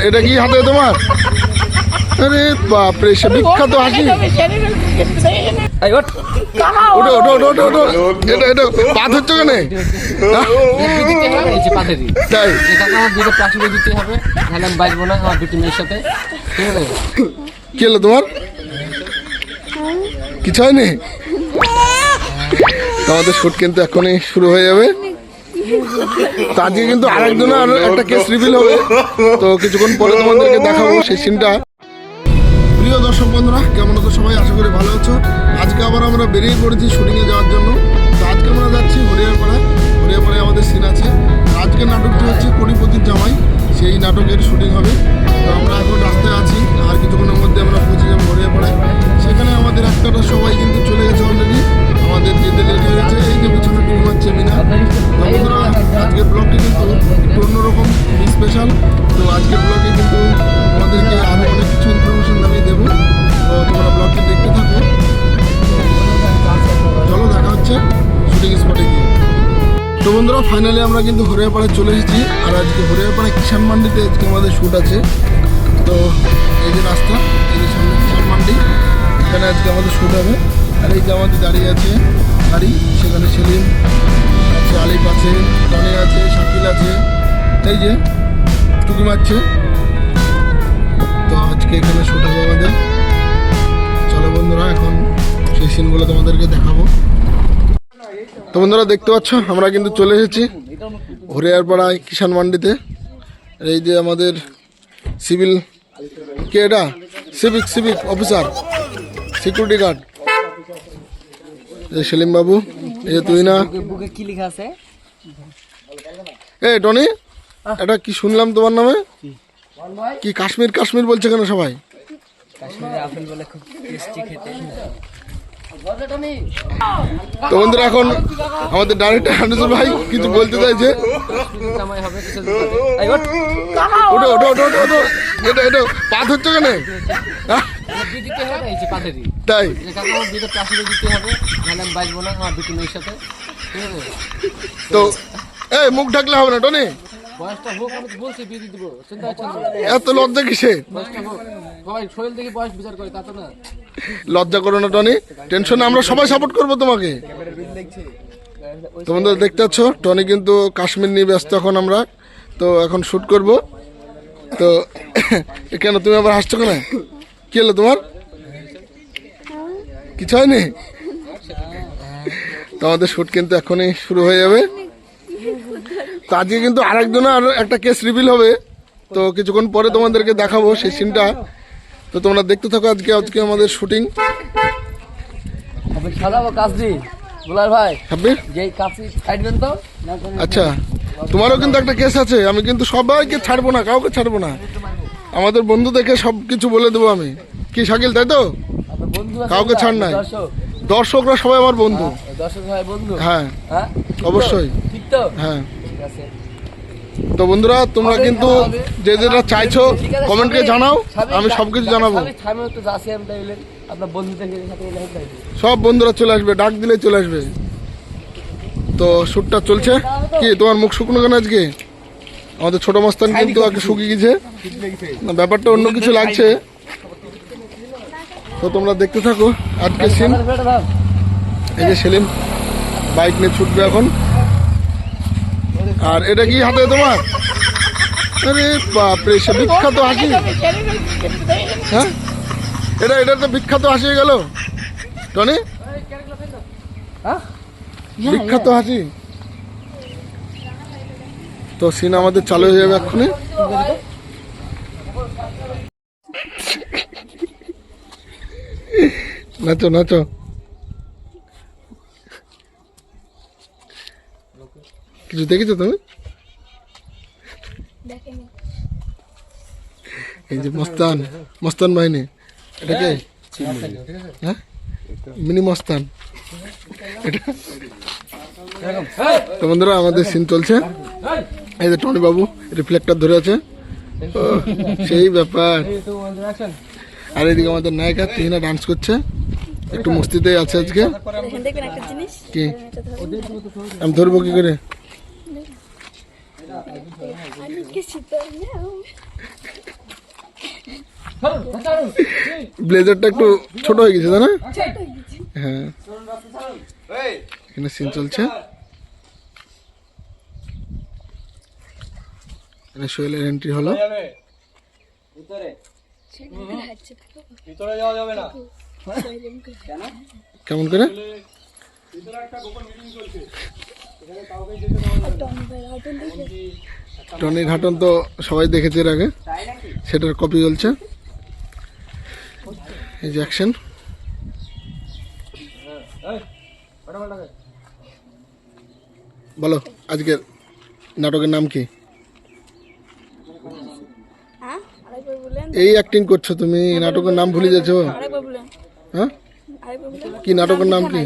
এটা কি হাতে তোমার? আরে বাপরে, সে বিখ্যাত হাসি। ওটো ওটো ওটো ওটো ওটো, এটা এটা পা ধরছো কেন? তাই কি হলো তোমার? কিছু হয়নি? আমাদের শুট কিন্তু এখনই শুরু হয়ে যাবে। তো আজকে কিন্তু আরেকজনের একটা কেস রিভিল হবে, তো কিছুক্ষণ পরে তোমাদেরকে দেখাবো সেই সিনটা। প্রিয় দর্শক বন্ধুরা, কেমন আছো সবাই? আশা করি ভালো আছো। আজকে আবার আমরা বেরিয়ে পড়েছি শুটিংয়ে যাওয়ার জন্য। তো আজকে আমরা যাচ্ছি হরিয়ারপাড়ায়। হরিয়ারপাড়ায় আমাদের সিন আছে। আজকের নাটকটি হচ্ছে কোটিপতির জামাই, সেই নাটকের শুটিং হবে। তো আমরা এখন রাস্তায় আছি, আর কিছুক্ষণের মধ্যে আমরা পৌঁছে যাবো হরিয়ারপাড়ায়। সেখানে আমাদের একটাটা সবাই কিন্তু চলে গেছে অলরেডি, আমাদের যেতে লেট হয়ে গেছে। এই যে পিছনে টুকু মারছে মিনা। বন্ধুরা, আজকের ব্লগটি কিন্তু একটু অন্যরকম স্পেশাল। তো আজকের ব্লগে কিন্তু আমাদেরকে আরও অনেক কিছু ইনফরমেশন আমি দেবো। তো তোমরা ব্লগটি দেখতে থাকো। চলো দেখা হচ্ছে শুটিং স্পটে গিয়ে। তো বন্ধুরা, ফাইনালি আমরা কিন্তু হরিয়ারপাড়ায় চলে এসেছি। আর আজকে হরিয়ারপাড়া কিষান মান্ডিতে আজকে আমাদের শ্যুট আছে। তো এই যে রাস্তা, এই যে সামনে কিষান মান্ডি, এখানে আজকে আমাদের শ্যুট হবে। আর এই যে আমাদের দাঁড়িয়ে আছে গাড়ি, সেখানে সেলিম আছে, আলিফ আছে, টনি আছে, শাকিল আছে, এই যে টুকি মারছে। তো আজকে এখানে শ্যুট হবে আমাদের। চলো বন্ধুরা, এখন সেই সিনগুলো তোমাদেরকে দেখাবো। তো বন্ধুরা, দেখতে পাচ্ছ আমরা কিন্তু চলে এসেছি হরিয়ারপাড়ায় কিষান মান্ডিতে। এই যে আমাদের সিভিল, কে এটা? Civic officer, security guard, Selim babu. এই যে তুই না, কি লেখা আছে? এ টনি, এটা কি শুনলাম তোমার নামে? কি কাশ্মীর কাশ্মীর বলছে কেন সবাই? কাশ্মীরে আপেল বলে খুব টেস্টি খেতে। তো বন্ধুরা, এখন আমাদের ডাইরেক্টর হানিসুর ভাই কিছু বলতে চাইছে। ওটো ওটো ওটো ওটো ওটো, এটা এটা পা ধরছো কেন? তাই তো এই মুখ ঢাকলে হবে না টনি, এত লজ্জা কিসে? লজ্জা করো না টনি, টেনশন, আমরা সবাই সাপোর্ট করবো তোমাকে। তোমাদের দেখতে পাচ্ছ টনি কিন্তু কাশ্মীর নিয়ে ব্যস্ত এখন। আমরা তো এখন শ্যুট করব। তো কেন তুমি আবার হাসছো কেন? কি হলো তোমার? কিছু হয়নি? তো আমাদের শ্যুট কিন্তু এখনই শুরু হয়ে যাবে। তো আজকে কিন্তু আরেকজনের একটা কেস রিভিল হবে, তো কিছুক্ষণ পরে তোমাদেরকে দেখাবো সেই সিনটা। তো তোমরা দেখতে থাকো আজকে আজকে আমাদের শুটিং। আচ্ছা, তোমারও কিন্তু একটা কেস আছে। আমি কিন্তু সবাইকে ছাড়বো না, কাউকে ছাড়বো না। আমাদের বন্ধু দেখে সব কিছু বলে দেবো আমি। কি শাকিল, তাই তো? কাউকে ছাড় নাই। দর্শকরা সবাই আমার বন্ধু। হ্যাঁ অবশ্যই, হ্যাঁ। তো বন্ধুরা, তোমরা কিন্তু যে যেটা চাইছো কমেন্টে জানাও, আমি সবকিছু জানাবো। সব বন্ধুরা চলে আসবে, ডাক দিলে চলে আসবে। তো শ্যুটটা চলছে। কি তোমার মুখ শুকনো কেন আজকে? আমাদের ছোট মস্তান কিন্তু আগে শুকিয়ে গেছে, ব্যাপারটা অন্য কিছু লাগছে। তো তোমরা দেখতে থাকো আজকে সিন। এই যে সেলিম বাইক নিয়ে ছুটবে এখন। আর এটা কি হাতে তোমার? আরে বাপরে, সে বিখ্যাত হাসি। হ্যাঁ, এটা তো বিখ্যাত হাসি হয়ে গেল টনি, বিখ্যাত হাসি। তো সিন আমাদের চালু হয়ে যাবে এক্ষুনি। নাচো নাচো। কিছু দেখেছো তুমি? এই যে মস্তান, মস্তান বাহিনী, এটাকে হ্যাঁ মিনি মস্তান এটা। তো বন্ধুরা, আমাদের সিন চলছে। এই যে টনি বাবু রিফ্লেক্টর ধরে আছে, সেই ব্যাপার। আর এইদিকে আমাদের নায়িকা তিহিনা ডান্স করছে, একটু মস্তিতে আছে আজকে। কি আমি ধরবো কি করে? ব্লেজারটা একটু ছোট হয়ে গেছে তাই না? হ্যাঁ, এখানে সিন চলছে। এখানে সোহেলের এন্ট্রি হলো। ভিতরে যাওয়া যাবে না। কেমন করে? টনির হাটন তো সবাই দেখেছে এর আগে, সেটার কপি চলছে। এই যে অ্যাকশন। বলো আজকের নাটকের নাম কি? এই অ্যাক্টিং করছো তুমি, নাটকের নাম ভুলে যাচ্ছ। হ্যাঁ, কি নাটকের নাম কি?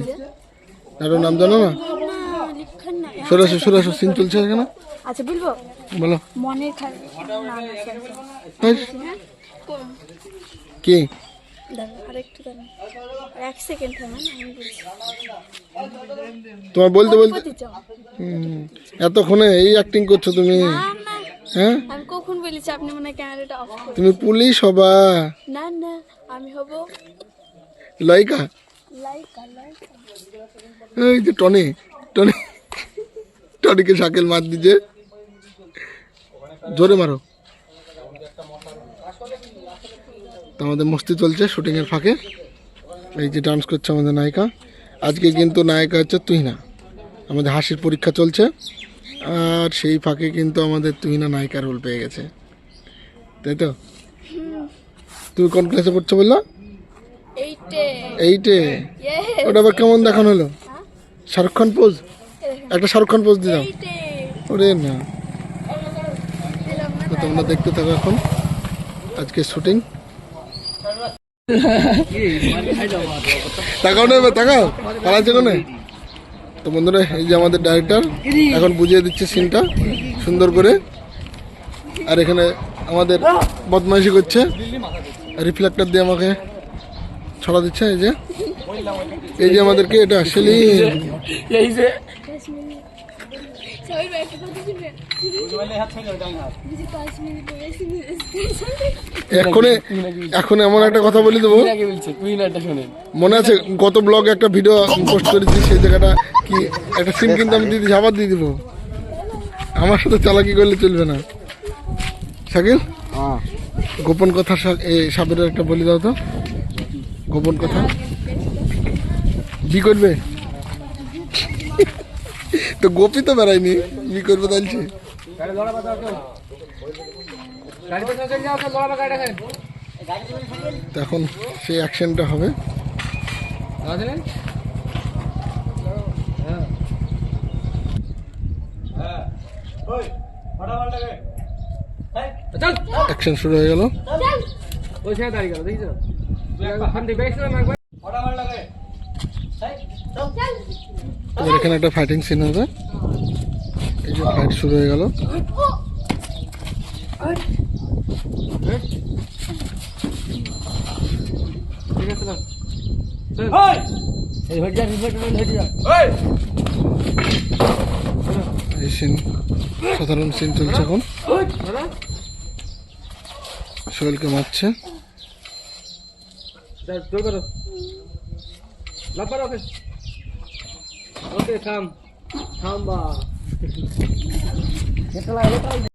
নাটকের নাম জানো না? সরাসরি সরাসরি সিন চলছে এখানে। আচ্ছা বলবো, বলো। মনের কি? আরেকটু দাঁড়ান, এক সেকেন্ড থামেন, আমি বলছি। তোমার বলতে বলতে কোথায় যাও? এতক্ষণে এই অ্যাক্টিং করছো তুমি? না, না, হ্যাঁ, আমি কখন বলেছি আপনি মনে হয় ক্যামেরাটা অফ করুন। তুমি পুলিশ হবা? না না, আমি হব লাইকা। লাইকা। লাইকা এই যে টনি, টনি, টনিকে সাইকেল মার দিছে, জোরে মারো। তো আমাদের মস্তি চলছে শুটিং এর ফাঁকে। এই যে ডান্স করছে আমাদের নায়িকা। আজকে কিন্তু নায়িকা হচ্ছে তুহিনা। আমাদের হাসির পরীক্ষা চলছে, আর সেই ফাঁকে কিন্তু আমাদের তুহিনা নায়িকার রোল পেয়ে গেছে, তাই তো? তুমি কোন ক্লাসে পড়ছো বললো? এইটে। ওটা আবার কেমন দেখানো হলো? শাহরুখ খান পোজ, একটা শাহরুখ খান পোজ দিলাম। ওরে না, তো তোমরা দেখতে থাকো এখন আজকে শুটিং। তাকাও না, এবার তাকাও, পালাচ্ছে কোনে? তো বন্ধুরা, এই যে আমাদের ডাইরেক্টর এখন বুঝিয়ে দিচ্ছে সিনটা সুন্দর করে। আর এখানে আমাদের বদমাইশি করছে, রিফ্লেক্টর দিয়ে আমাকে ছড়া দিচ্ছে। এই যে আমাদেরকে এটা সেলিম, এখন এমন একটা কথা বলে দেবো, মনে আছে গত ব্লগে একটা ভিডিও পোস্ট করেছি, সেই জায়গাটা কি একটা সিন কিন্তু আমি দিদি আবার দিয়ে দিব। আমার সাথে চালাকি করলে চলবে না। শাকিল, গোপন কথা সাবের একটা বলে দাও তো, গোপন কথা। বি করবে তো, গোপী তো বেড়ায়নি, বি করবে তাইছে। এখন সেই অ্যাকশনটা হবে। অ্যাকশন শুরু হয়ে গেল। এবার এখানে একটা ফাইটিং সিন হবে। এই যে ফাইট শুরু হয়ে গেল। এই সিন, সাধারণ সিন চলছে এখন। সোহেলকে মারছে। ওকে থাম, থাম বা